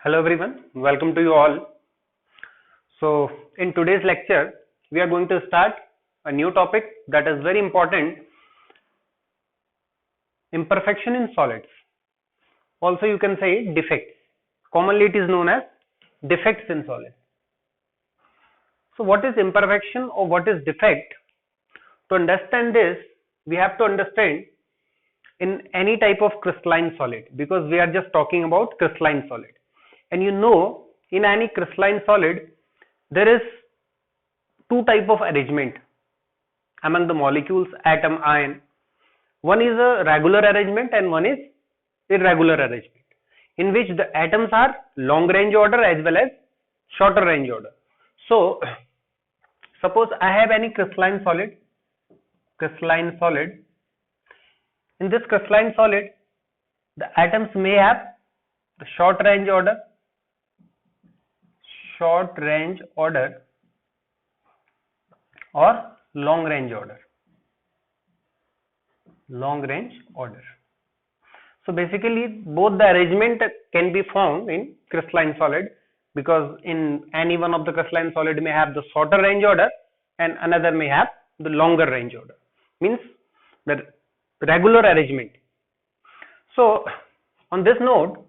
Hello everyone, welcome to you all. So in today's lecture, we are going to start a new topic that is very important, imperfection in solids. Also you can say defects. Commonly it is known as defects in solids. So what is imperfection or what is defect? To understand this, we have to understand in any type of crystalline solid, because we are just talking about crystalline solid. And you know, in any crystalline solid, there is two type of arrangement among the molecules, atom, ion. One is a regular arrangement and one is irregular arrangement, in which the atoms are long range order as well as shorter range order. So suppose I have any crystalline solid. In this crystalline solid, the atoms may have the short range order or long range order. So basically both the arrangement can be found in crystalline solid, because in any one of the crystalline solid may have the shorter range order and another may have the longer range order, means the regular arrangement. So on this note,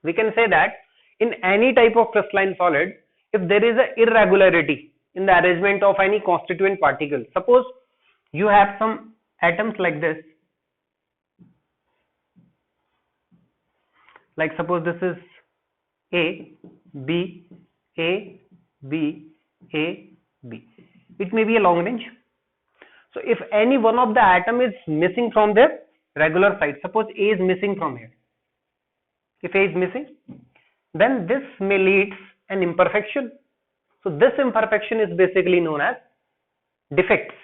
we can say that in any type of crystalline solid, if there is an irregularity in the arrangement of any constituent particle, suppose you have some atoms like this, like suppose this is A, B, A, B, A, B. It may be a long range. So if any one of the atom is missing from their regular side, suppose A is missing from here. If A is missing, then this may lead an imperfection. So this imperfection is basically known as defects.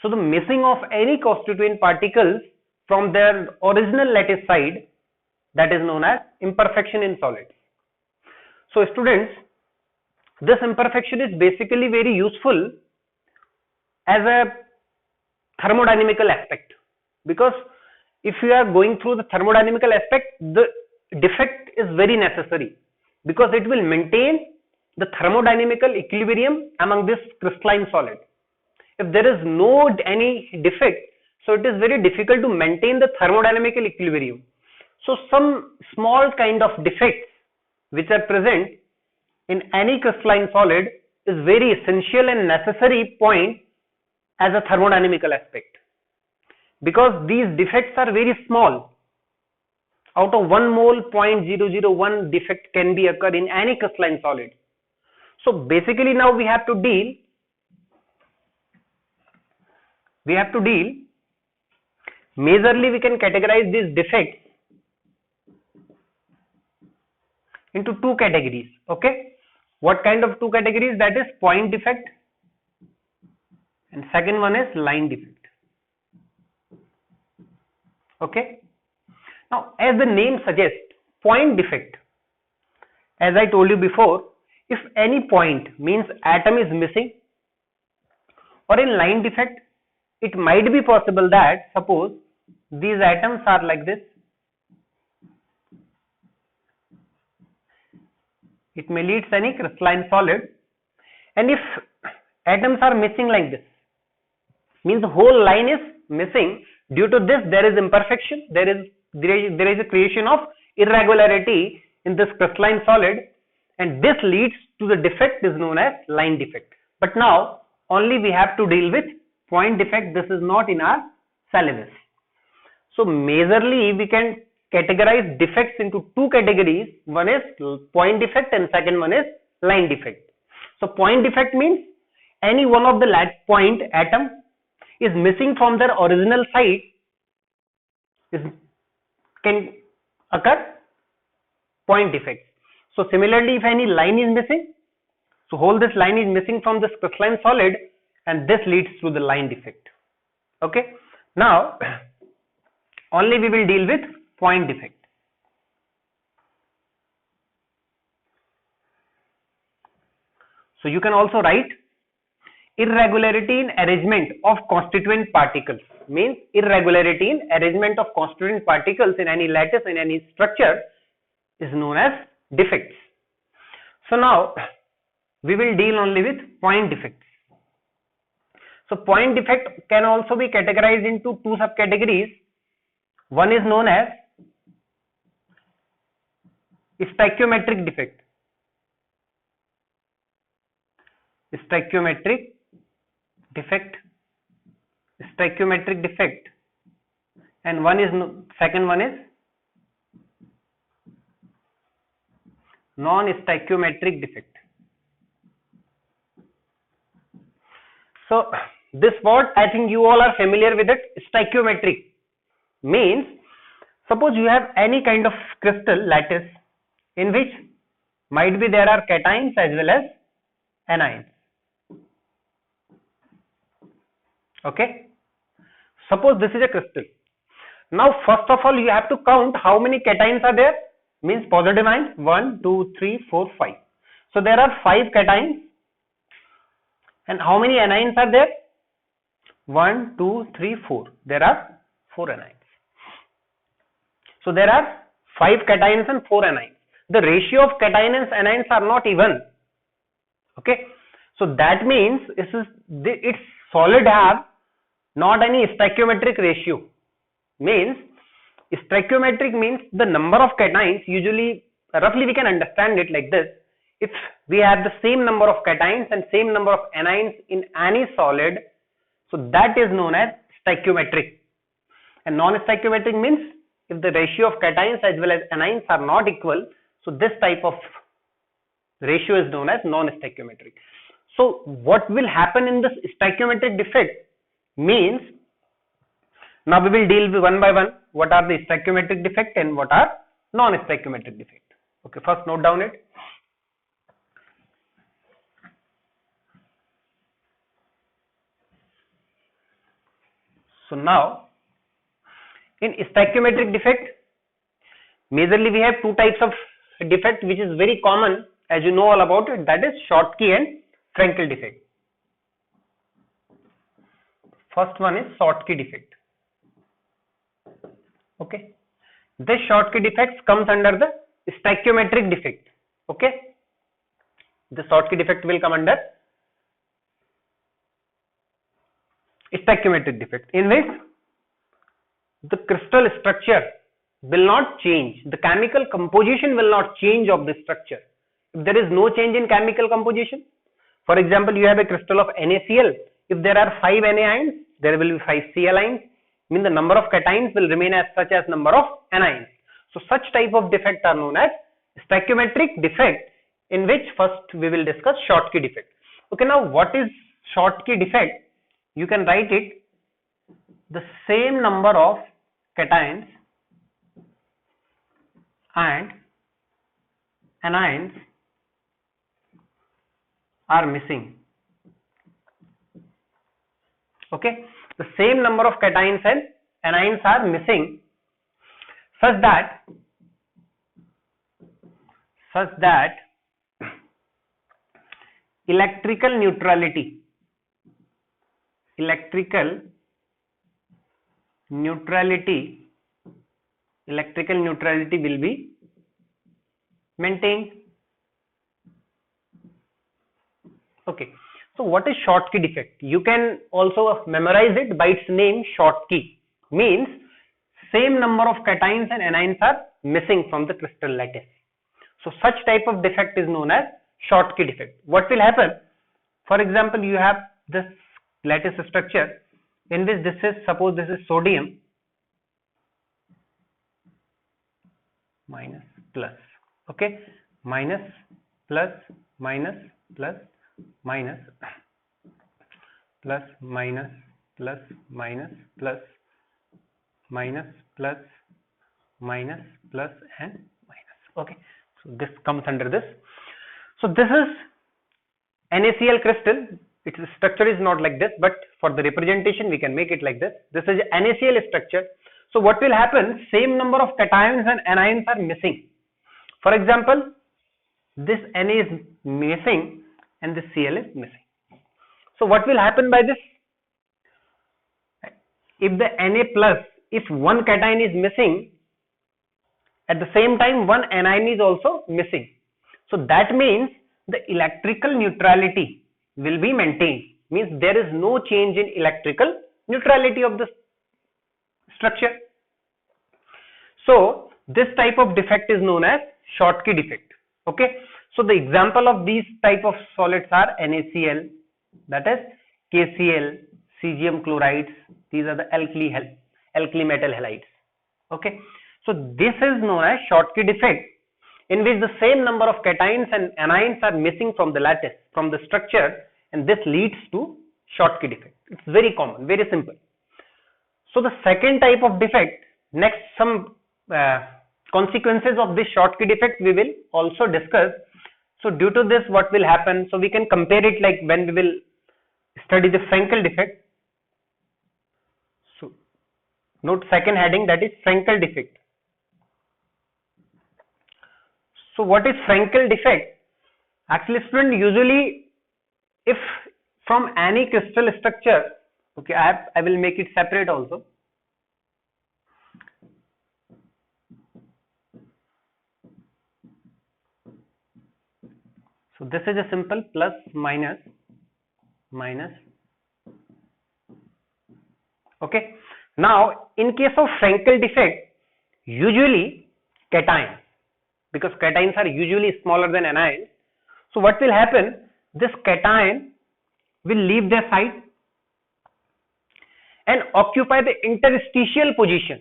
So the missing of any constituent particles from their original lattice side, that is known as imperfection in solids. So students, this imperfection is basically very useful as a thermodynamical aspect, because if you are going through the thermodynamical aspect, the defect is very necessary, because it will maintain the thermodynamical equilibrium among this crystalline solid. If there is no any defect, so it is very difficult to maintain the thermodynamical equilibrium. So some small kind of defects which are present in any crystalline solid is very essential and necessary point as a thermodynamical aspect, because these defects are very small. Out of 1 mole, 0.001 defect can be occur in any crystalline solid. So basically now we have to deal majorly we can categorize these defects into two categories. Okay, what kind of two categories? That is point defect, and second one is line defect. Okay, now as the name suggests, point defect, as I told you before, if any point means atom is missing, or in line defect, it might be possible that suppose these atoms are like this, it may lead to any crystalline solid, and if atoms are missing like this, means the whole line is missing. Due to this, there is imperfection, there is a creation of irregularity in this crystalline solid, and this leads to the defect is known as line defect. But now only we have to deal with point defect. This is not in our syllabus. So majorly we can categorize defects into two categories. One is point defect and second one is line defect. So point defect means any one of the point atom is missing from their original site, can occur point defect. So similarly, if any line is missing, so whole this line is missing from this crystalline solid, and this leads to the line defect. Okay, now only we will deal with point defect. So you can also write irregularity in arrangement of constituent particles, means irregularity in arrangement of constituent particles in any lattice, in any structure, is known as defects. So now we will deal only with point defects. So point defect can also be categorized into two subcategories. One is known as stoichiometric defect. Stoichiometric defect. Stoichiometric defect. And second one is non-stoichiometric defect. So this word, I think you all are familiar with it. Stoichiometric means, suppose you have any kind of crystal lattice in which might be there are cations as well as anions. Okay, suppose this is a crystal. Now first of all you have to count how many cations are there, means positive ions, 1 2 3 4 5. So there are 5 cations. And how many anions are there? 1 2 3 4. There are 4 anions. So there are 5 cations and 4 anions. The ratio of cations and anions are not even. Okay, so that means its solid have not any stoichiometric ratio. Means stoichiometric means the number of cations, usually roughly we can understand it like this. If we have the same number of cations and same number of anions in any solid, so that is known as stoichiometric. And non-stoichiometric means if the ratio of cations as well as anions are not equal, so this type of ratio is known as non-stoichiometric. So what will happen in this stoichiometric defect means, now we will deal with one by one what are the stoichiometric defect and what are non-stoichiometric defect. Okay, first note down it. So now in stoichiometric defect, majorly we have two types of defect which is very common, as you know all about it, that is Schottky and Frankel defect. First one is Schottky defect. Okay, this Schottky defect comes under the stoichiometric defect. Okay, the Schottky defect will come under stoichiometric defect, in which the crystal structure will not change, the chemical composition will not change of the structure. If there is no change in chemical composition, for example you have a crystal of NaCl, if there are 5 Na ions, there will be 5 Cl ions, mean the number of cations will remain as such as number of anions. So such type of defect are known as stoichiometric defect, in which first we will discuss Schottky defect. Okay, now what is Schottky defect? You can write it, the same number of cations and anions are missing. Okay, the same number of cations and anions are missing such that electrical neutrality will be maintained. Okay, so what is Schottky defect? You can also memorize it by its name. Schottky means same number of cations and anions are missing from the crystal lattice. So such type of defect is known as Schottky defect. What will happen? For example, you have this lattice structure in which this is, suppose this is sodium minus plus. Okay, minus plus minus plus minus plus minus plus minus plus minus plus minus plus and minus. Okay, so this comes under this. So this is NaCl crystal. Its structure is not like this, but for the representation we can make it like this. This is NaCl structure. So what will happen? Same number of cations and anions are missing. For example, this Na is missing and this Cl is missing. So what will happen by this? If the Na plus, if one cation is missing At the same time, one anion is also missing. So that means the electrical neutrality will be maintained. Means there is no change in electrical neutrality of the structure. So this type of defect is known as Schottky defect. Okay. So the example of these type of solids are NaCl, that is KCl, cesium chlorides. These are the alkali metal halides. Okay. So this is known as Schottky defect, in which the same number of cations and anions are missing from the lattice, from the structure, and this leads to Schottky defect. It's very common, very simple. So the second type of defect, next some consequences of this Schottky defect we will also discuss. So due to this, what will happen? So we can compare it like when we will study the Frenkel defect. So note second heading, that is Frenkel defect. So what is Frenkel defect? Actually, student, usually if from any crystal structure, okay, I will make it separate also. So this is a simple plus minus minus. Okay. Now in case of Frenkel defect, usually cations, because cations are usually smaller than anions. So what will happen? This cation will leave their site and occupy the interstitial position.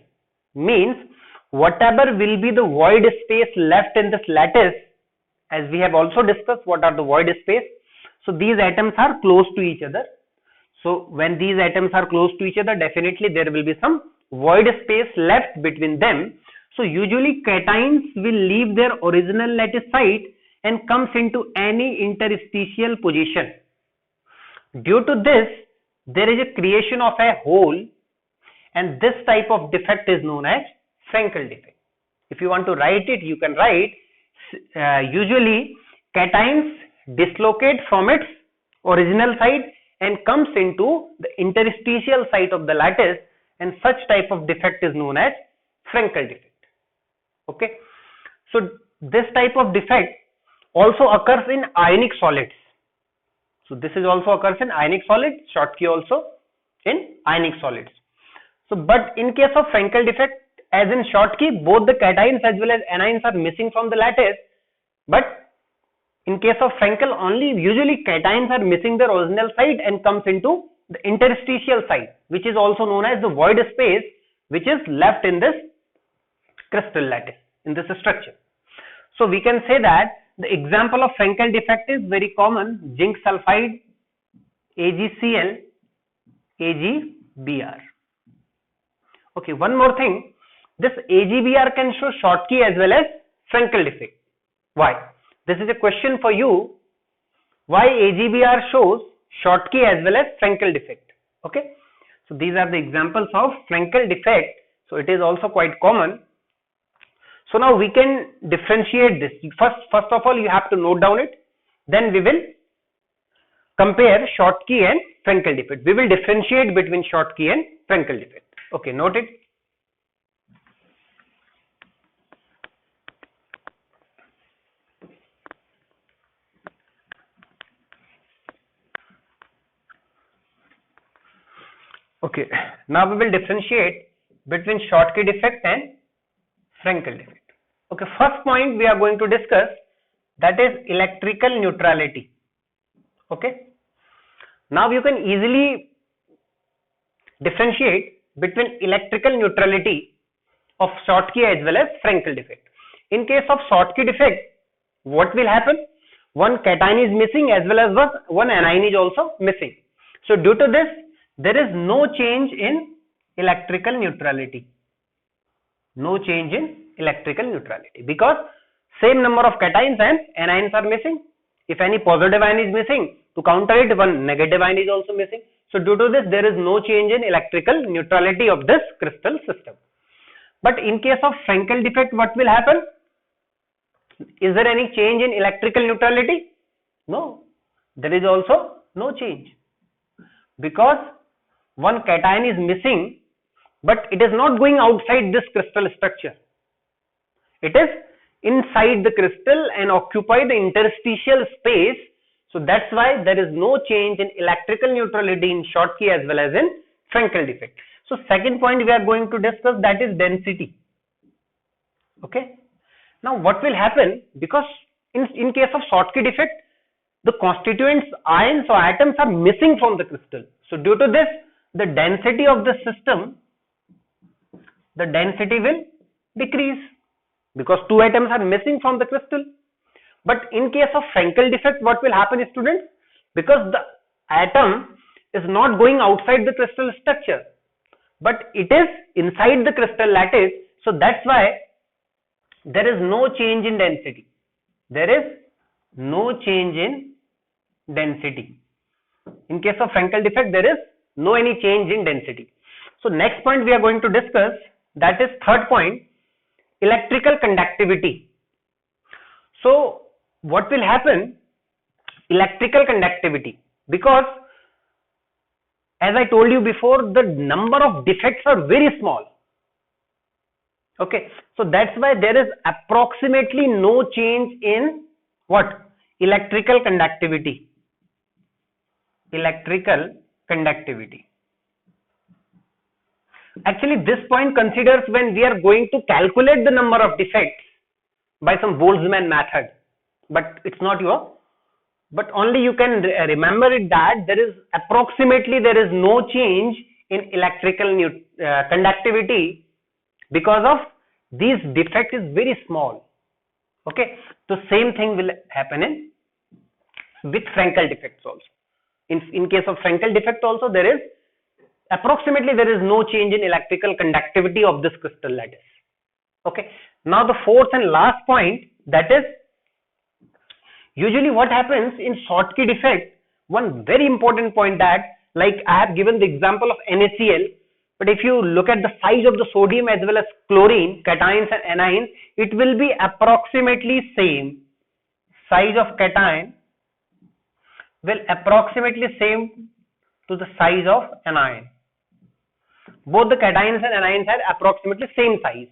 Means whatever will be the void space left in this lattice, as we have also discussed what are the void space. So these atoms are close to each other. So when these atoms are close to each other, definitely there will be some void space left between them. So usually cations will leave their original lattice site and comes into any interstitial position. Due to this, there is a creation of a hole, and this type of defect is known as Frenkel defect. If you want to write it, you can write usually cations dislocate from its original site and comes into the interstitial site of the lattice, and such type of defect is known as Frenkel defect. Okay. So this type of defect also occurs in ionic solids. So this is also occurs in ionic solids, Schottky also in ionic solids. So but in case of Frenkel defect, as in Schottky, both the cations as well as anions are missing from the lattice, but in case of Frenkel, only usually cations are missing their original site and comes into the interstitial site, which is also known as the void space, which is left in this crystal lattice, in this structure. So we can say that the example of Frenkel defect is very common: zinc sulfide, AgCl, AgBr. Okay, one more thing. This AgBr can show Schottky as well as Frenkel defect. Why? This is a question for you. Why AgBr shows Schottky as well as Frenkel defect? Okay. So these are the examples of Frenkel defect. So it is also quite common. So now we can differentiate this. First of all, you have to note down it. Then we will compare Schottky and Frenkel defect. We will differentiate between Schottky and Frenkel defect. Okay, note it. Okay, now we will differentiate between Schottky defect and Frenkel defect. Okay, first point we are going to discuss, that is electrical neutrality. Okay, now you can easily differentiate between electrical neutrality of Schottky as well as Frenkel defect. In case of Schottky defect, what will happen? One cation is missing as well as one anion is also missing. So due to this, there is no change in electrical neutrality. No change in electrical neutrality, because same number of cations and anions are missing. If any positive ion is missing, to counter it, one negative ion is also missing. So due to this, there is no change in electrical neutrality of this crystal system. But in case of Frenkel defect, what will happen? Is there any change in electrical neutrality? No, there is also no change, because one cation is missing, but it is not going outside this crystal structure. It is inside the crystal and occupy the interstitial space. So that's why there is no change in electrical neutrality in Schottky as well as in Frenkel defect. So second point we are going to discuss, that is density. Okay. Now what will happen, because in case of Schottky defect, the constituents ions or atoms are missing from the crystal. So due to this, the density of the system, the density will decrease because two atoms are missing from the crystal. But in case of Frenkel defect, what will happen, students? Because the atom is not going outside the crystal structure, but it is inside the crystal lattice. So that's why there is no change in density. There is no change in density. In case of Frenkel defect, there is no any change in density. So next point we are going to discuss, that is third point, electrical conductivity. So what will happen? Electrical conductivity, because as I told you before, the number of defects are very small. Okay, so that's why there is approximately no change in what? Electrical conductivity. Electrical conductivity. Actually, this point considers when we are going to calculate the number of defects by some Boltzmann method, but it's not your, but only you can remember it that there is approximately there is no change in electrical conductivity because of these defect is very small. Okay, so same thing will happen with Frenkel defects also. In case of Frenkel defect also, there is approximately there is no change in electrical conductivity of this crystal lattice. Okay, now the fourth and last point, that is usually what happens in Schottky defect, one very important point, that like I have given the example of NaCl, but if you look at the size of the sodium as well as chlorine, cations and anions, it will be approximately same. Size of cation will approximately same to the size of anion. Both the cations and anions have approximately same size.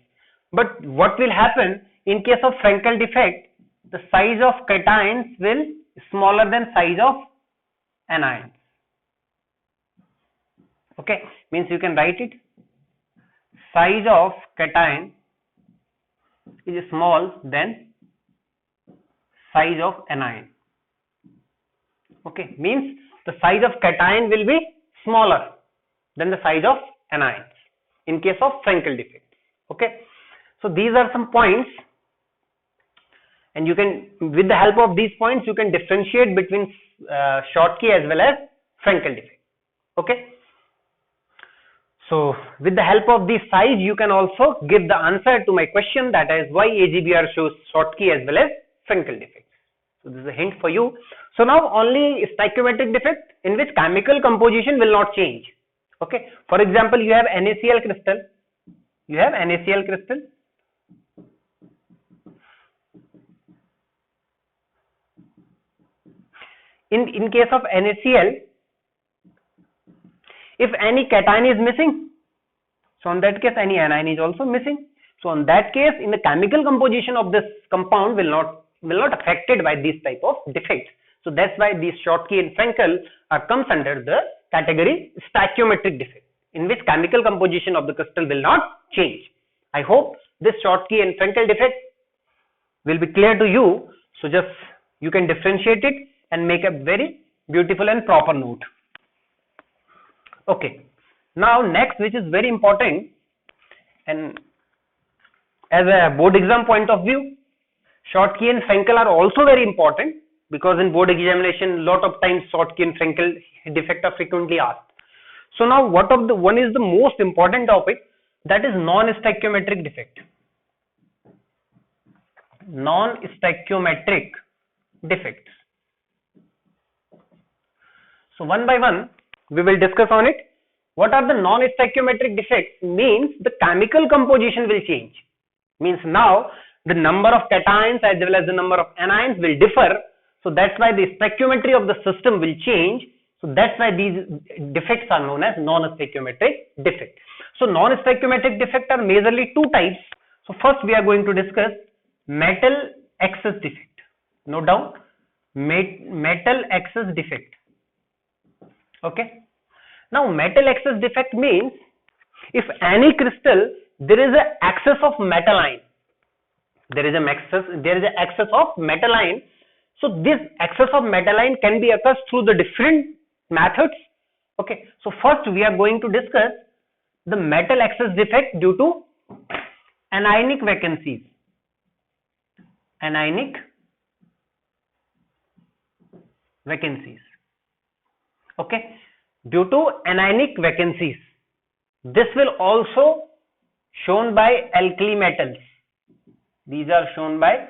But what will happen in case of Frenkel defect, the size of cations will smaller than size of anions. Okay, means you can write it, size of cation is small than size of anion. Okay, means the size of cation will be smaller than the size of anions in case of Frenkel defect. Okay, so these are some points, and you can, with the help of these points, you can differentiate between Schottky as well as Frenkel defect. Okay, so with the help of this size, you can also give the answer to my question, that is why AGBR shows Schottky as well as Frenkel defect. So this is a hint for you. So now only stoichiometric defect in which chemical composition will not change. Okay, for example, you have NaCl crystal. You have NaCl crystal. In case of NaCl, if any cation is missing, so in that case any anion is also missing. So in that case, in the chemical composition of this compound will not affected by this type of defects. So that's why these Schottky and Frenkel comes under the category stoichiometric defect, in which chemical composition of the crystal will not change. I hope this Schottky and Frenkel defect will be clear to you. So just you can differentiate it and make a very beautiful and proper note. Okay, now next, which is very important, and as a board exam point of view, Schottky and Frenkel are also very important, because in board examination lot of times Schottky and Frenkel defect are frequently asked. So now one is the most important topic, that is non-stoichiometric defect. Non-stoichiometric defects. So one by one we will discuss on it. What are the non-stoichiometric defects? Means the chemical composition will change. Means now the number of cations as well as the number of anions will differ. So that's why the stoichiometry of the system will change. So that's why these defects are known as non-stoichiometric defects. So non-stoichiometric defects are majorly two types. So first we are going to discuss metal excess defect. Note down, metal excess defect. Okay. Now metal excess defect means if any crystal there is an excess of metal ion, there is an excess of metal ion. So this excess of metal ion can be occurs through the different methods. Okay. So first we are going to discuss the metal excess defect due to anionic vacancies. Anionic vacancies. Okay. Due to anionic vacancies. This will also shown by alkali metals. These are shown by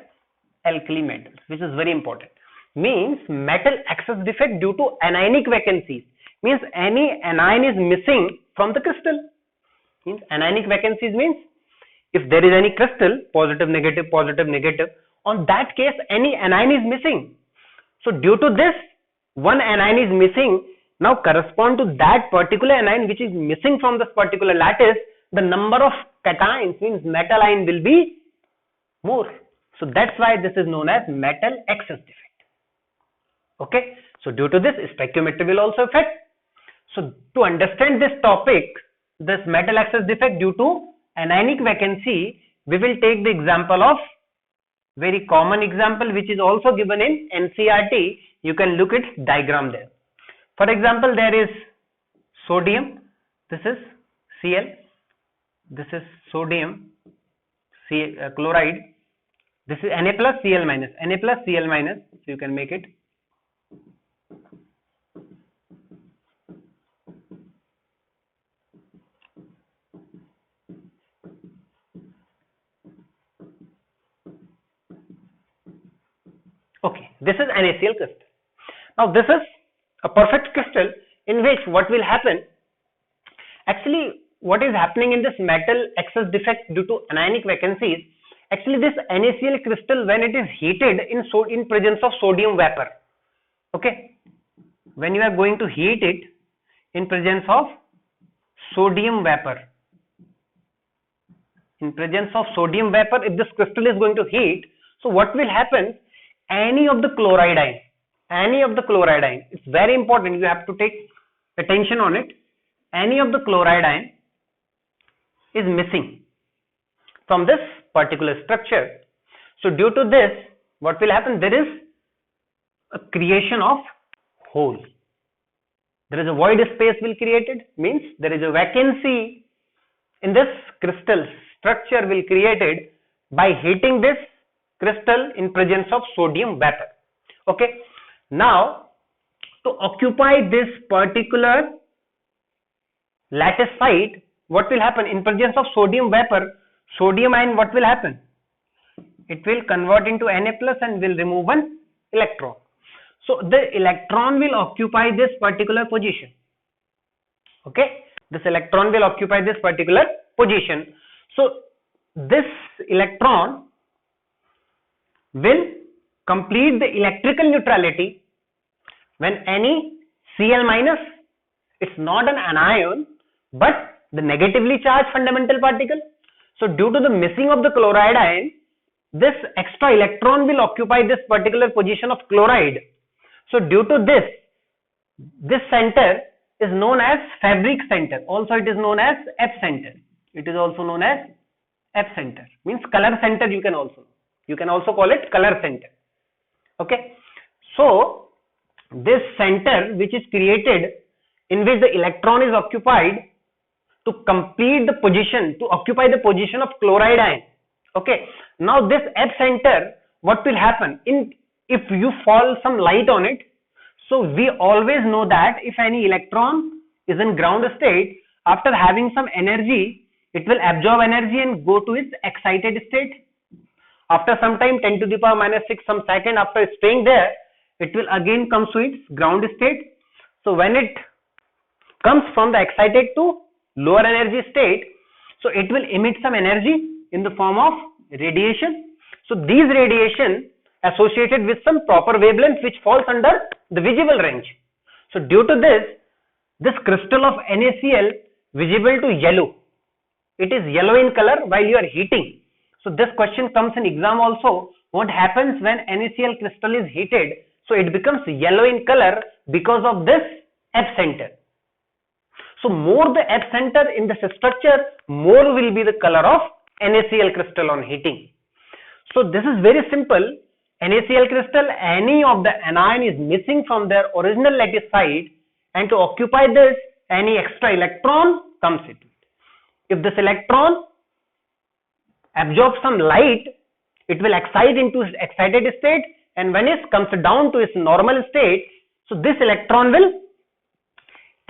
alkali metals, which is very important. Means metal excess defect due to anionic vacancies. Means any anion is missing from the crystal. Means anionic vacancies means if there is any crystal, positive, negative, on that case any anion is missing. So due to this, one anion is missing. Now correspond to that particular anion which is missing from this particular lattice, the number of cations means metal ion will be more. So that's why this is known as metal excess defect. Okay. So due to this, stoichiometry will also affect. So to understand this topic, this metal excess defect due to anionic vacancy, we will take the example of very common example which is also given in NCERT. You can look its diagram there. For example, there is sodium. This is Cl. This is sodium chloride. This is Na plus Cl minus. Na plus Cl minus. So you can make it. Okay, this is NaCl crystal. Now this is a perfect crystal in which what will happen, actually what is happening in this metal excess defect due to anionic vacancies, actually this NaCl crystal when it is heated in presence of sodium vapor, okay, when you are going to heat it in presence of sodium vapor, if this crystal is going to heat, so what will happen, any of the chloride ion, it's very important, you have to take attention on it, any of the chloride ion is missing from this particular structure. So due to this, what will happen, there is a creation of hole, there is a void space will created, means there is a vacancy in this crystal structure will created by heating this crystal in presence of sodium vapor. Okay. Now to occupy this particular lattice site, what will happen in presence of sodium vapor, sodium ion what will happen, it will convert into Na plus and will remove one electron. So the electron will occupy this particular position. Okay, this electron will occupy this particular position. So this electron will complete the electrical neutrality when any Cl minus, it's not an anion but the negatively charged fundamental particle. So due to the missing of the chloride ion, this extra electron will occupy this particular position of chloride. So due to this center is known as fabric center, also it is known as F center. It is also known as F center, means color center, you can also call it color center. Okay. So this center which is created in which the electron is occupied to complete the position, to occupy the position of chloride ion. Okay. Now this F center, what will happen if you fall some light on it? So we always know that if any electron is in ground state, after having some energy, it will absorb energy and go to its excited state. After some time, 10 to the power minus 6, some second after staying there, it will again come to its ground state. So when it comes from the excited to lower energy state, so it will emit some energy in the form of radiation. So these radiation associated with some proper wavelength which falls under the visible range. So due to this crystal of NaCl visible to yellow. It is yellow in color while you are heating. So this question comes in exam also. What happens when NaCl crystal is heated? So it becomes yellow in color because of this F center. So more the F center in this structure, more will be the color of NaCl crystal on heating. So this is very simple. NaCl crystal, any of the anion is missing from their original lattice side, and to occupy this, any extra electron comes into it. If this electron absorbs some light, it will excite into excited state, and when it comes down to its normal state, so this electron will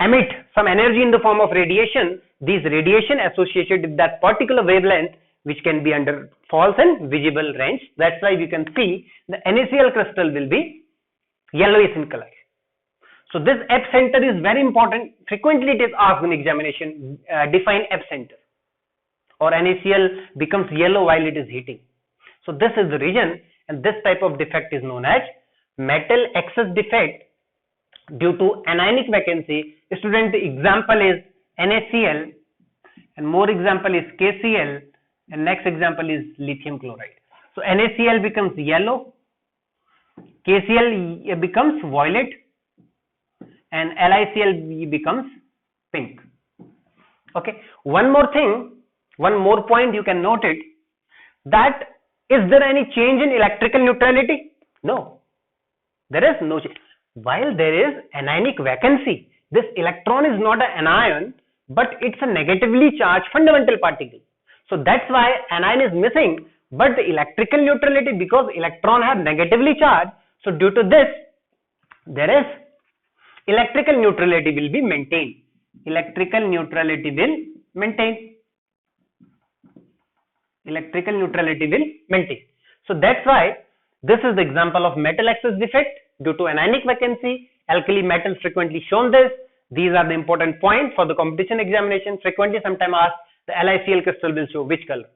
emit some energy in the form of radiation. These radiation associated with that particular wavelength, which can be under false and visible range. That's why you can see the NaCl crystal will be yellowish in color. So this F center is very important. Frequently it is asked in examination, define F center, or NaCl becomes yellow while it is heating. So this is the reason, and this type of defect is known as metal excess defect due to anionic vacancy. Student, the example is NaCl, and more example is KCl, and next example is lithium chloride. So NaCl becomes yellow, KCl becomes violet, and LiCl becomes pink. Okay, one more thing, one more point you can note it, that is there any change in electrical neutrality? No, there is no change. While there is anionic vacancy, this electron is not an anion, but it's a negatively charged fundamental particle. So that's why anion is missing, but the electrical neutrality, because electron have negatively charged, so due to this, there is electrical neutrality will be maintained. Electrical neutrality will maintain. Electrical neutrality will maintain. So that's why this is the example of metal excess defect due to anionic vacancy. Alkali metals frequently shown this. These are the important points for the competition examination. Frequently sometime asked, the LiCl crystal will show which color.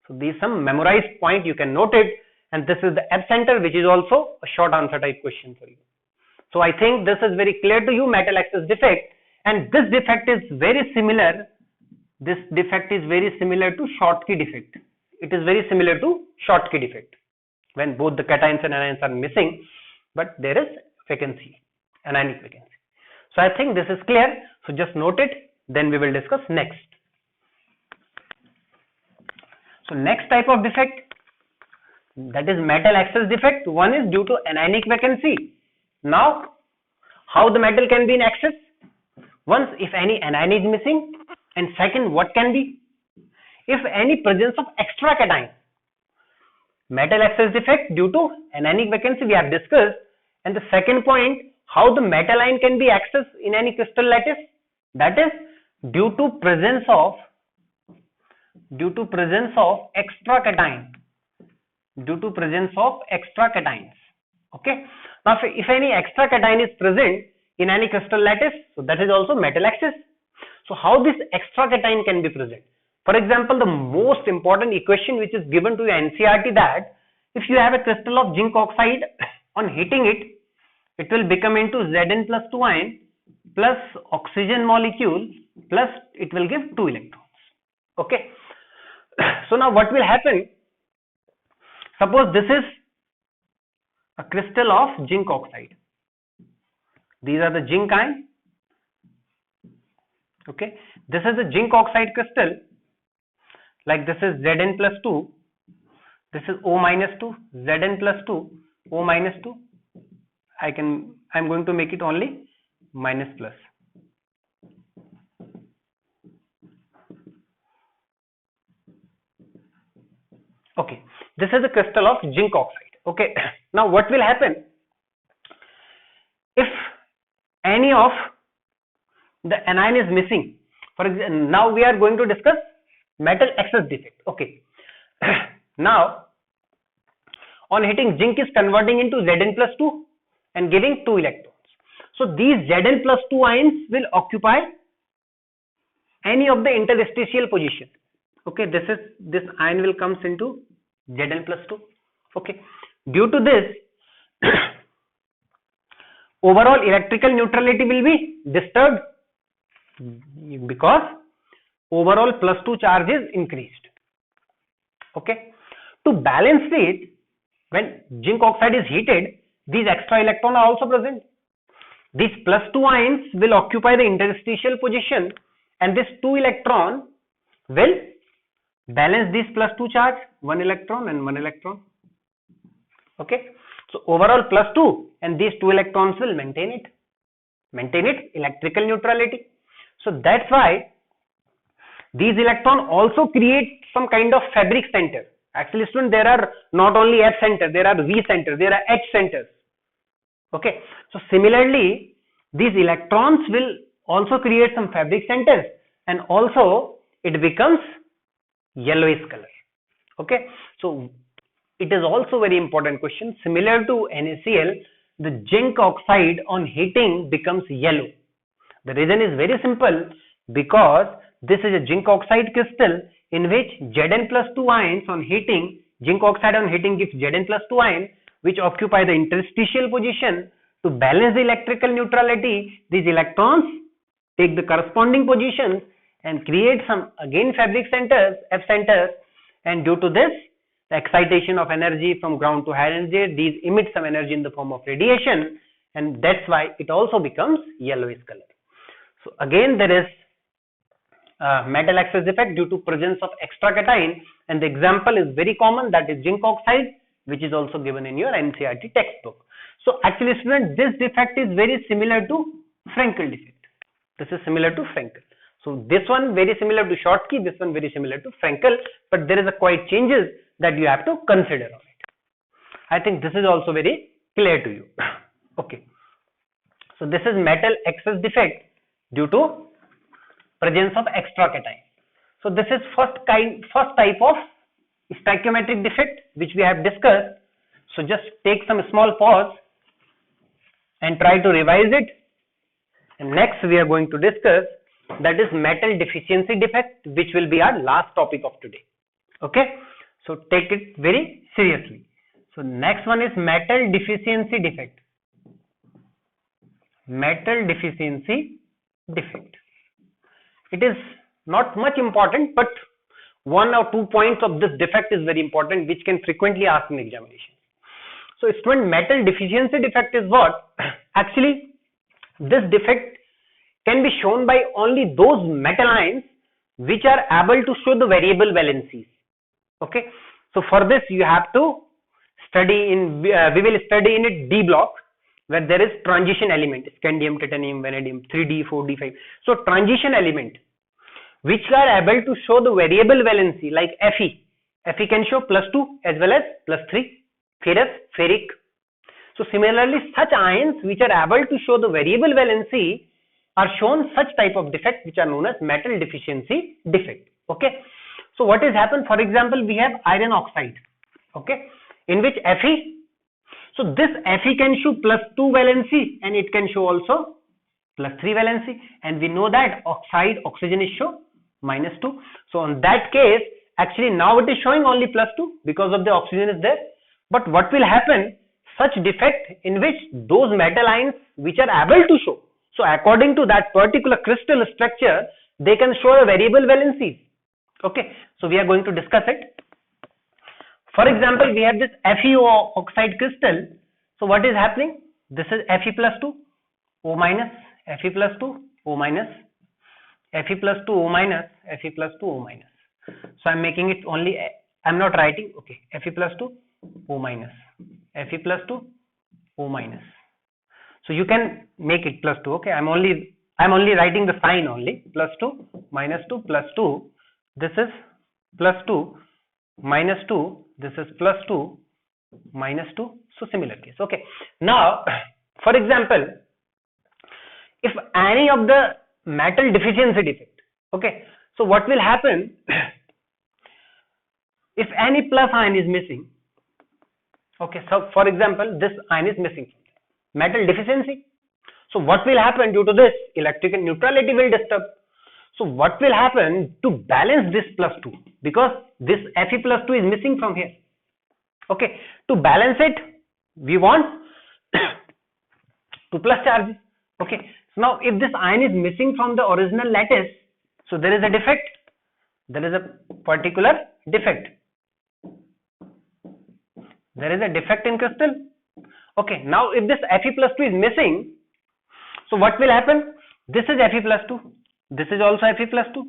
So these some memorized point, you can note it, and this is the F center, which is also a short answer type question for you. So I think this is very clear to you, metal excess defect, and this defect is very similar. This defect is very similar to Schottky defect. It is very similar to Schottky defect, when both the cations and anions are missing, but there is vacancy, anionic vacancy. So I think this is clear. So just note it, then we will discuss next. So next type of defect, that is metal excess defect. One is due to anionic vacancy. Now, how the metal can be in excess? Once, if any anion is missing, and second, what can be? If any presence of extra cation. Metal excess defect due to anionic vacancy we have discussed, and the second point, how the metal ion can be accessed in any crystal lattice, that is due to presence of extra cation. Due to presence of extra cations. Okay. Now, if any extra cation is present in any crystal lattice, so that is also metal excess. So how this extra cation can be present? For example, the most important equation which is given to your NCERT, that if you have a crystal of zinc oxide, on heating it, it will become into Zn+2 ion plus oxygen molecule plus it will give 2 electrons. Okay. So now what will happen? Suppose this is a crystal of zinc oxide. These are the zinc ion. Okay. This is a zinc oxide crystal. Like this is Zn+2. This is O-2. Zn+2. O-2. I'm going to make it only minus plus. Okay. This is a crystal of zinc oxide. Okay. Now what will happen? If any of the anion is missing, for example, now we are going to discuss metal excess defect. Okay. Now on heating, zinc is converting into Zn+2 and giving 2 electrons. So these Zn+2 ions will occupy any of the interstitial position. Okay, this ion will comes into Zn+2. Okay, due to this, overall electrical neutrality will be disturbed because overall +2 charge is increased. Okay, to balance it, when zinc oxide is heated, these extra electrons are also present. These +2 ions will occupy the interstitial position, and this 2 electron will balance this +2 charge, 1 electron and 1 electron. Okay, so overall +2, and these 2 electrons will maintain its electrical neutrality. So that's why these electrons also create some kind of fabric center. Actually, students, there are not only F center, there are V centers, there are H centers. Okay, so similarly, these electrons will also create some fabric centers, and also it becomes yellowish color. Okay, so it is also very important question. Similar to NaCl, the zinc oxide on heating becomes yellow. The reason is very simple, because this is a zinc oxide crystal in which Zn+2 ions on heating, zinc oxide on heating gives Zn+2 ions, which occupy the interstitial position. To balance the electrical neutrality, these electrons take the corresponding positions and create some again fabric centers, F centers, and due to this, the excitation of energy from ground to higher energy, these emit some energy in the form of radiation, and that's why it also becomes yellowish color. So again, there is metal excess defect due to presence of extra cation, and the example is very common, that is zinc oxide, which is also given in your NCERT textbook. So actually, students, this defect is very similar to Frankel defect. This is similar to Frankel. So this one very similar to Schottky, this one very similar to Frankel, but there is a quite changes that you have to consider on it. I think this is also very clear to you. Okay. So this is metal excess defect due to presence of extra cation. So this is first type of stoichiometric defect which we have discussed. So just take some small pause and try to revise it. And next we are going to discuss, that is metal deficiency defect, which will be our last topic of today. Okay, so take it very seriously. So next one is metal deficiency defect. Metal deficiency defect. It is not much important, but 1 or 2 points of this defect is very important, which can frequently ask in examination. So student, metal deficiency defect is what? Actually, this defect can be shown by only those metal ions which are able to show the variable valencies. Okay, so for this you have to study in, we will study in a D block where there is transition element, scandium, titanium, vanadium, 3D, 4D, 5. So transition element which are able to show the variable valency like Fe. Fe can show +2 as well as +3. Ferrous, ferric. So similarly, such ions which are able to show the variable valency are shown such type of defect which are known as metal deficiency defect. Okay. So what has happened? For example, we have iron oxide. Okay, in which Fe. So this Fe can show +2 valency and it can show also +3 valency, and we know that oxygen is show -2. So on that case, actually now it is showing only +2 because of the oxygen is there. But what will happen? Such defect in which those metal ions which are able to show, so according to that particular crystal structure, they can show a variable valencies. Okay, so we are going to discuss it. For example, we have this FeO oxide crystal. So what is happening? This is Fe +2, O minus, Fe +2, O minus, Fe +2, O minus, Fe +2, O minus. So I'm making it only, I'm not writing, okay, Fe +2, O minus, Fe +2, O minus. So you can make it +2, okay, I'm only writing the sign only, +2, -2, +2, this is +2, -2, this is +2, -2, so similar case. Okay, now for example, if any of the metal deficiency defect, okay, so what will happen? If any plus ion is missing, okay, so for example this ion is missing, metal deficiency, so what will happen? Due to this, electrical neutrality will disturb. So what will happen to balance this +2, because this Fe +2 is missing from here. Okay, to balance it, we want 2 plus charges. Okay, so now if this ion is missing from the original lattice, so there is a defect. There is a particular defect. There is a defect in crystal. Okay, now if this Fe plus 2 is missing, so what will happen? This is Fe plus 2. This is also Fe plus 2.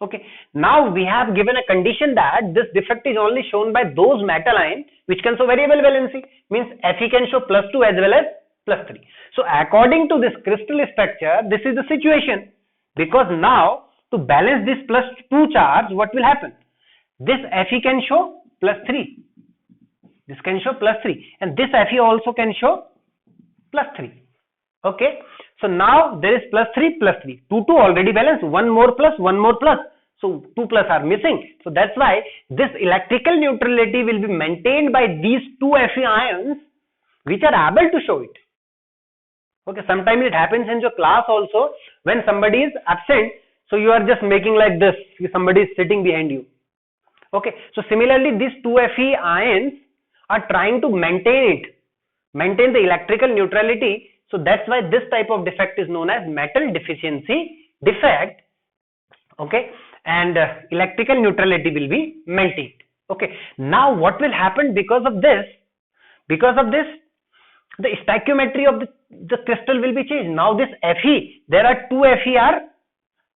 Okay, now we have given a condition that this defect is only shown by those metal ions which can show variable valency. Means Fe can show plus 2 as well as plus 3. So according to this crystal structure, this is the situation. Because now to balance this plus 2 charge, what will happen? This Fe can show plus 3. This can show plus 3. And this Fe also can show plus 3. Okay. So now there is plus 3 plus 3. 2 already balanced. 1 more plus, 1 more plus. So 2 plus are missing. So that's why this electrical neutrality will be maintained by these two Fe ions which are able to show it. Okay, sometimes it happens in your class also when somebody is absent. So you are just making like this. Somebody is sitting behind you. Okay, so similarly these two Fe ions are trying to maintain the electrical neutrality. So that's why this type of defect is known as metal deficiency defect. Okay, and electrical neutrality will be maintained. Okay, now what will happen because of this? Because of this, the stoichiometry of the crystal will be changed. Now this Fe, there are two Fe are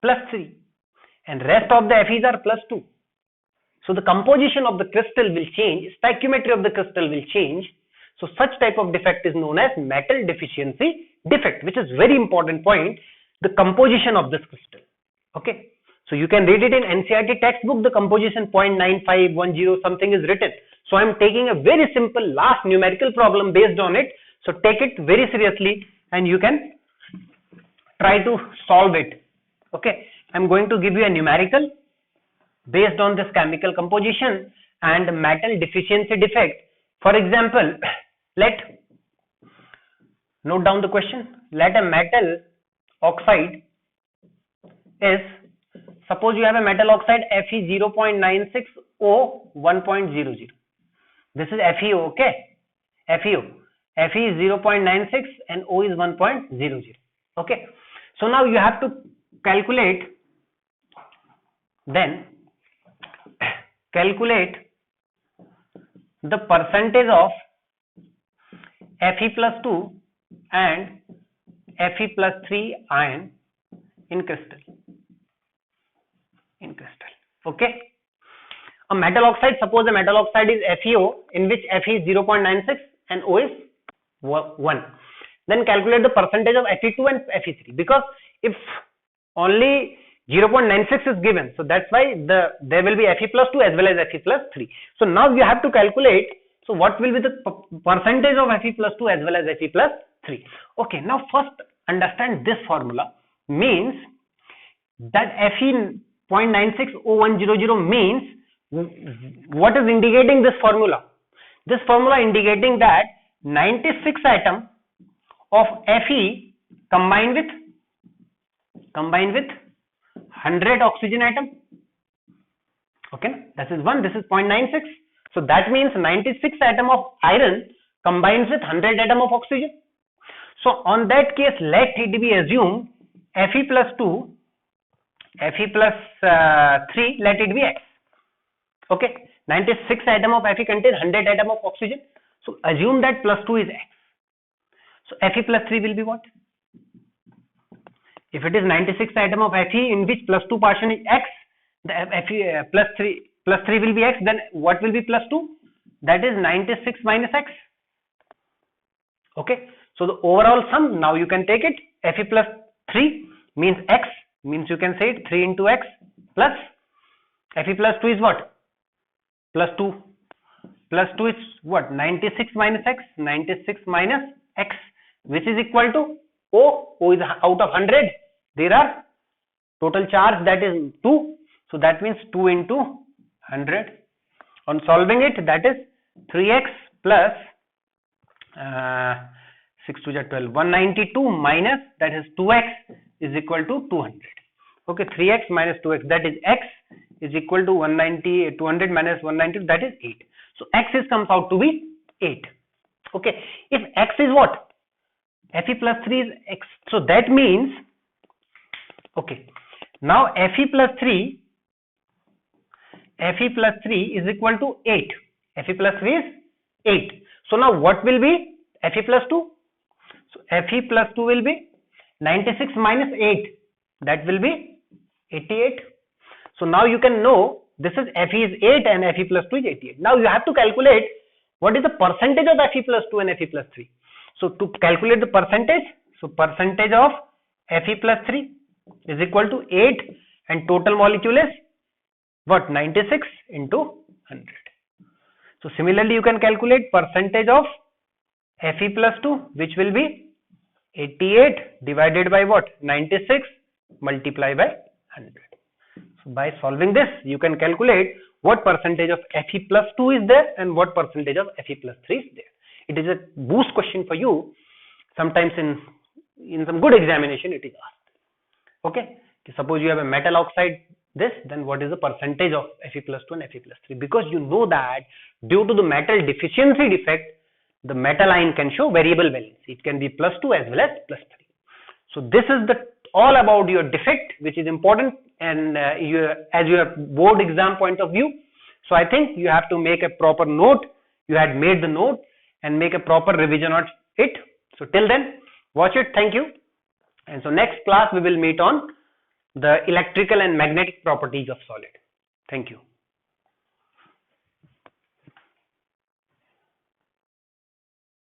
plus 3 and rest of the Fe's are plus 2. So the composition of the crystal will change, stoichiometry of the crystal will change. So such type of defect is known as metal deficiency defect, which is very important point, the composition of this crystal. Okay, so you can read it in NCERT textbook, the composition 0.9510 something is written. So I am taking a very simple last numerical problem based on it. So take it very seriously and you can try to solve it. Okay, I am going to give you a numerical based on this chemical composition and metal deficiency defect. For example, note down the question. Let a metal oxide is, suppose you have a metal oxide Fe 0.96O 1.00. This is FeO, okay? FeO. Fe is 0.96 and O is 1.00. Okay. So now you have to calculate the percentage of Fe plus 2 and Fe plus 3 ion in crystal. Okay. A metal oxide, suppose a metal oxide is FeO in which Fe is 0.96 and O is 1. Then calculate the percentage of Fe2 and Fe3, because if only 0.96 is given, so that's why there will be Fe plus 2 as well as Fe plus 3. So now you have to calculate, so what will be the percentage of Fe plus 2 as well as Fe plus 3. Okay, now first understand this formula. Means that Fe 0.96O100 means, what is indicating this formula? This formula indicating that 96 atom of Fe combined with 100 oxygen atom. Okay, this is 1, this is 0.96. So that means 96 atom of iron combines with 100 atom of oxygen. So on that case, let it be assumed Fe plus 2, Fe plus 3, let it be X. Okay, 96 atom of Fe contains 100 atom of oxygen. So assume that plus 2 is X. So Fe plus 3 will be what? If it is 96 atom of Fe in which plus 2 portion is X, the Fe plus 3 will be X, then what will be plus 2? That is 96 minus X. Okay, so the overall sum, now you can take it, Fe plus 3 means X, means you can say it 3 into X plus Fe plus 2 is what? Plus 2. Plus 2 is what? 96 minus X, 96 minus X, which is equal to O. O is out of 100. There are total charge, that is 2. So that means 2 into 100. On solving it, that is 3x plus 6 to 12. 192 minus, that is 2x is equal to 200. Okay, 3x minus 2x, that is x is equal to 190, 200 minus 190, that is 8. So x comes out to be 8. Okay, if x is what? Fe plus 3 is x. So that means, okay, now Fe plus 3 is equal to 8. Fe plus 3 is 8. So now what will be Fe plus 2? So Fe plus 2 will be 96 minus 8. That will be 88. So now you can know this is Fe is 8 and Fe plus 2 is 88. Now you have to calculate what is the percentage of Fe plus 2 and Fe plus 3. So to calculate the percentage, so percentage of Fe plus 3 is equal to 8 and total molecule is what? 96 into 100. So similarly you can calculate percentage of Fe plus 2, which will be 88 divided by what? 96 multiplied by 100. So by solving this, you can calculate what percentage of Fe plus 2 is there and what percentage of Fe plus 3 is there. It is a boost question for you. Sometimes in some good examination it is asked. Okay. Suppose you have a metal oxide this, then what is the percentage of Fe plus 2 and Fe plus 3? Because you know that due to the metal deficiency defect, the metal ion can show variable valency. It can be plus 2 as well as plus 3. So this is all about your defect, which is important and as your board exam point of view. So I think you have to make a proper note. You had made the note and make a proper revision on it. So till then, watch it. Thank you. And so next class we will meet on the electrical and magnetic properties of solid. Thank you.